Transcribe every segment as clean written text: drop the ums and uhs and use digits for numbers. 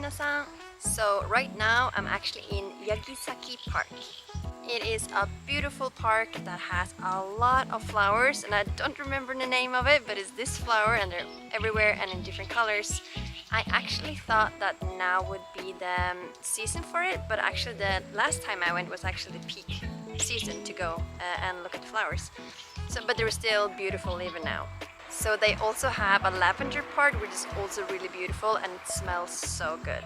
minasan. So right now I'm actually in Yagisaki Park. It is a beautiful park that has a lot of flowers, and I don't remember the name of it, but it's this flower and they're everywhere and in different colors. I actually thought that now would be the season for it, but actually the last time I went was actually the peak season to go and look at the flowers. But they're still beautiful even now. So they also have a lavender part, which is also really beautiful and it smells so good.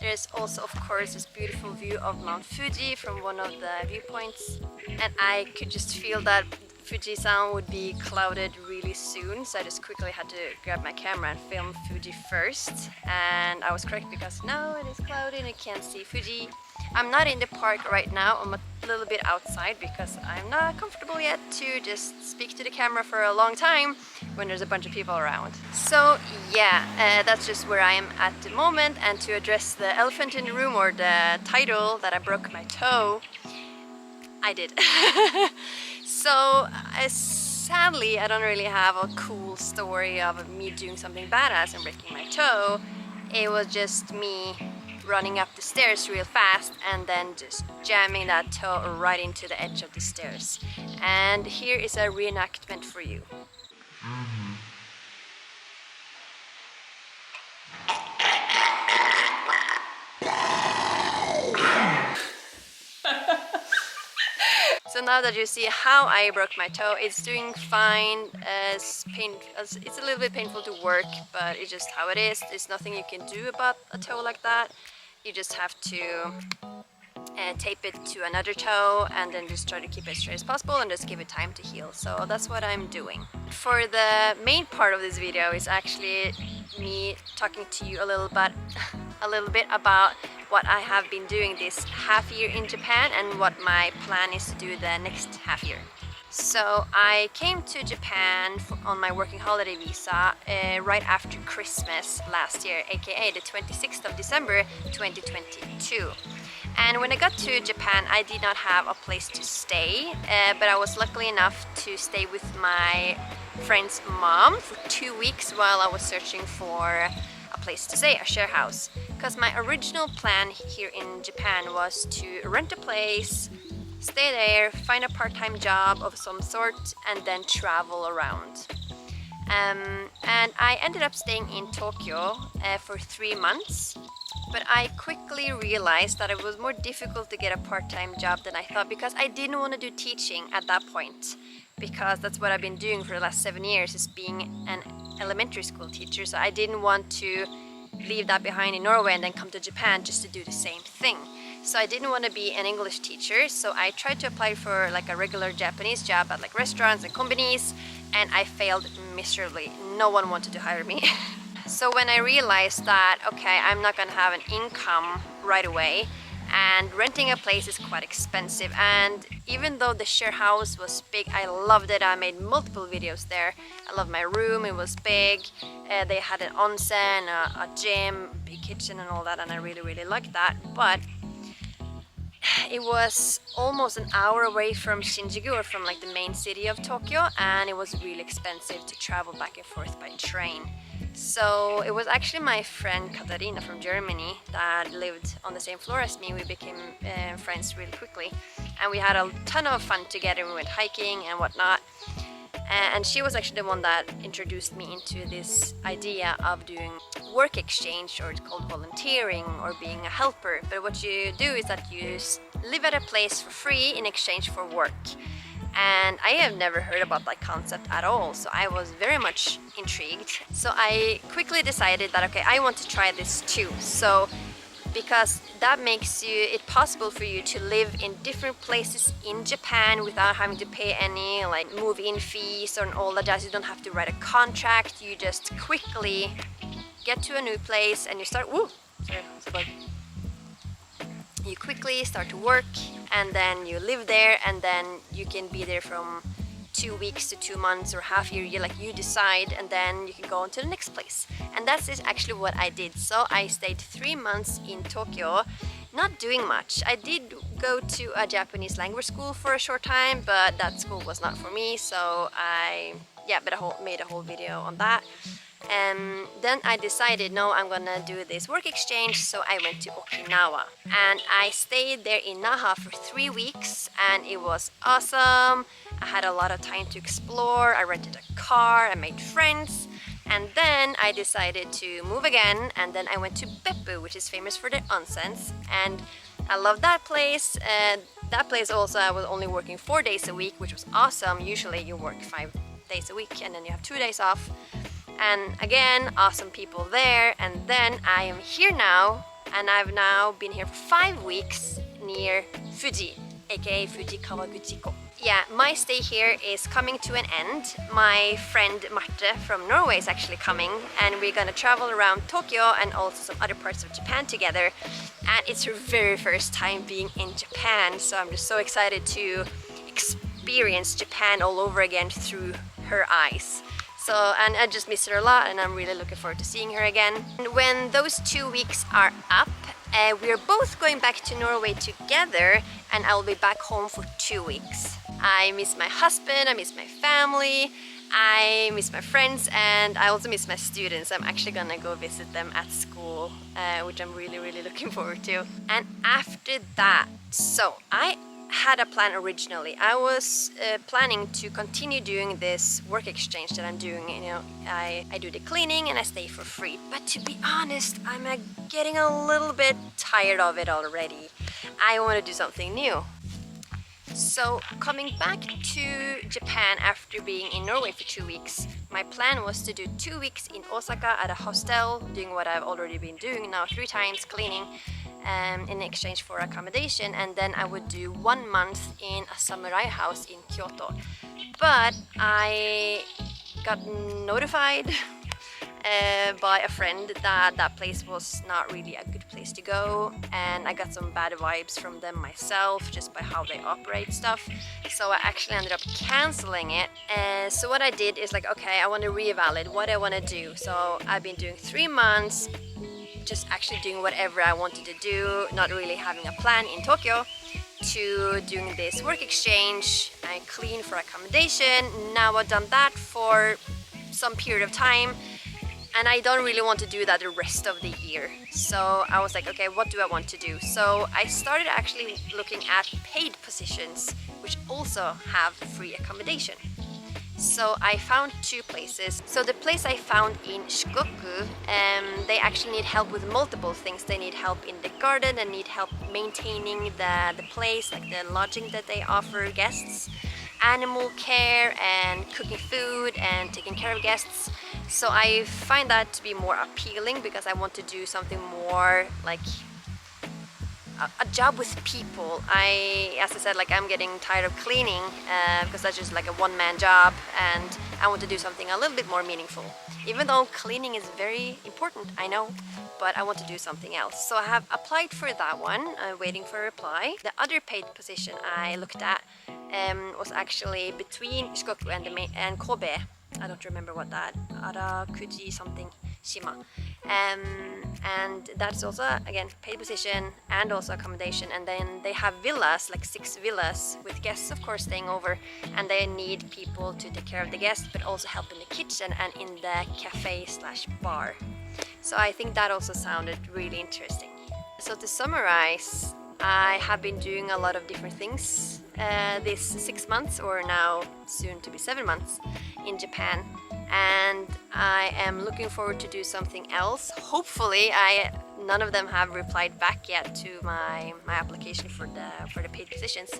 There's also, of course, this beautiful view of Mount Fuji from one of the viewpoints, and I could just feel that Fuji-san would be clouded really soon, so I just quickly had to grab my camera and film Fuji first. And I was correct because no, it is cloudy and I can't see Fuji. I'm not in the park right now, I'm a little bit outside because I'm not comfortable yet to just speak to the camera for a long time when there's a bunch of people around. So yeah, that's just where I am at the moment. And to address the elephant in the room, or the title that I broke my toe, I did. So sadly I don't really have a cool story of me doing something badass and breaking my toe. It was just me running up the stairs real fast and then just jamming that toe right into the edge of the stairs. And here is a reenactment for you. So now that you see how I broke my toe, it's doing fine. It's a little bit painful to work, but it's just how it is. There's nothing you can do about a toe like that. You just have to tape it to another toe and then just try to keep it as straight as possible and just give it time to heal. So that's what I'm doing. For the main part of this video is actually me talking to you a little bit about what I have been doing this half year in Japan and what my plan is to do the next half year. So I came to Japan on my working holiday visa right after Christmas last year, aka the 26th of December 2022. And when I got to Japan, I did not have a place to stay, but I was lucky enough to stay with my friend's mom for 2 weeks while I was searching for a place to stay, a share house. Because my original plan here in Japan was to rent a place, stay there, find a part-time job of some sort, and then travel around. And I ended up staying in Tokyo for 3 months. But I quickly realized that it was more difficult to get a part-time job than I thought, because I didn't want to do teaching at that point, because that's what I've been doing for the last 7 years, is being an elementary school teacher. So I didn't want to leave that behind in Norway and then come to Japan just to do the same thing. So I didn't want to be an English teacher, so I tried to apply for like a regular Japanese job at like restaurants and companies, and I failed miserably. No one wanted to hire me. So when I realized that, okay, I'm not gonna have an income right away, and renting a place is quite expensive, and even though the share house was big, I loved it. I made multiple videos there. I loved my room, it was big. They had an onsen, a gym, big kitchen and all that, and I really liked that. But it was almost an hour away from Shinjuku, or from like the main city of Tokyo, and it was really expensive to travel back and forth by train. So it was actually my friend Katarina from Germany that lived on the same floor as me. We became friends really quickly, and we had a ton of fun together. We went hiking and whatnot, and she was actually the one that introduced me into this idea of doing work exchange, or it's called volunteering, or being a helper. But what you do is that you live at a place for free in exchange for work. And I have never heard about that concept at all, so I was very much intrigued. So I quickly decided that, okay, I want to try this too. So because that makes it possible for you to live in different places in Japan without having to pay any like move-in fees or all that jazz. You don't have to write a contract. You just quickly get to a new place and you start. You quickly start to work, and then you live there, and then you can be there from 2 weeks to 2 months or half year. You decide, and then you can go on to the next place. And that's actually what I did. So I stayed 3 months in Tokyo, not doing much. I did go to a Japanese language school for a short time, but that school was not for me. So I made a whole video on that. Then I decided, no, I'm gonna do this work exchange, so I went to Okinawa. And I stayed there in Naha for 3 weeks, and it was awesome. I had a lot of time to explore, I rented a car, I made friends. And then I decided to move again, and then I went to Beppu, which is famous for their onsens. And I love that place. That place also, I was only working 4 days a week, which was awesome. Usually you work 5 days a week and then you have 2 days off. And again, awesome people there. And then I am here now, and I've now been here for 5 weeks near Fuji, aka Fujikawaguchiko. Yeah, my stay here is coming to an end. My friend Marte from Norway is actually coming, and we're gonna travel around Tokyo and also some other parts of Japan together. And it's her very first time being in Japan, so I'm just so excited to experience Japan all over again through her eyes. So, and I just miss her a lot, and I'm really looking forward to seeing her again. And when those 2 weeks are up, we're both going back to Norway together, and I'll be back home for 2 weeks. I miss my husband, I miss my family, I miss my friends, and I also miss my students. I'm actually gonna go visit them at school, which I'm really looking forward to. And after that, so I had a plan originally. I was planning to continue doing this work exchange that I'm doing. You know, I do the cleaning and I stay for free. But to be honest, I'm getting a little bit tired of it already. I want to do something new. So coming back to Japan after being in Norway for 2 weeks, my plan was to do 2 weeks in Osaka at a hostel, doing what I've already been doing now 3 times, cleaning, in exchange for accommodation, and then I would do 1 month in a samurai house in Kyoto. But I got notified by a friend that that place was not really a good place to go, and I got some bad vibes from them myself just by how they operate stuff. So I actually ended up canceling it. So what I did is like, okay, I want to reevaluate what I want to do. So I've been doing 3 months, just actually doing whatever I wanted to do, not really having a plan in Tokyo, to doing this work exchange. I cleaned for accommodation. Now I've done that for some period of time, and I don't really want to do that the rest of the year. So I was like, okay, what do I want to do? So I started actually looking at paid positions which also have free accommodation. So I found 2 places. So the place I found in Shinjuku, they actually need help with multiple things. They need help in the garden, they need help maintaining the place, like the lodging that they offer guests, animal care and cooking food and taking care of guests. So I find that to be more appealing because I want to do something more like a job with people. As I said, like, I'm getting tired of cleaning because that's just like a one-man job, and I want to do something a little bit more meaningful. Even though cleaning is very important, I know, but I want to do something else. So I have applied for that one, waiting for a reply. The other paid position I looked at was actually between Shikoku and Kobe. I don't remember what that, Arakuji something Shima. And that's also, again, paid position and also accommodation. And then they have villas, like 6 villas with guests, of course, staying over. And they need people to take care of the guests, but also help in the kitchen and in the cafe/bar. So I think that also sounded really interesting. So to summarize, I have been doing a lot of different things this 6 months, or now soon to be 7 months, in Japan, and I am looking forward to do something else. Hopefully, none of them have replied back yet to my application for the paid positions,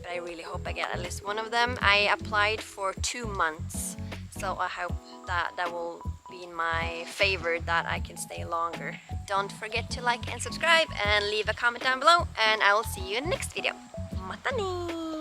but I really hope I get at least one of them. I applied for 2 months, so I hope that will be in my favor, that I can stay longer. Don't forget to like and subscribe and leave a comment down below, and I will see you in the next video. Mata ne!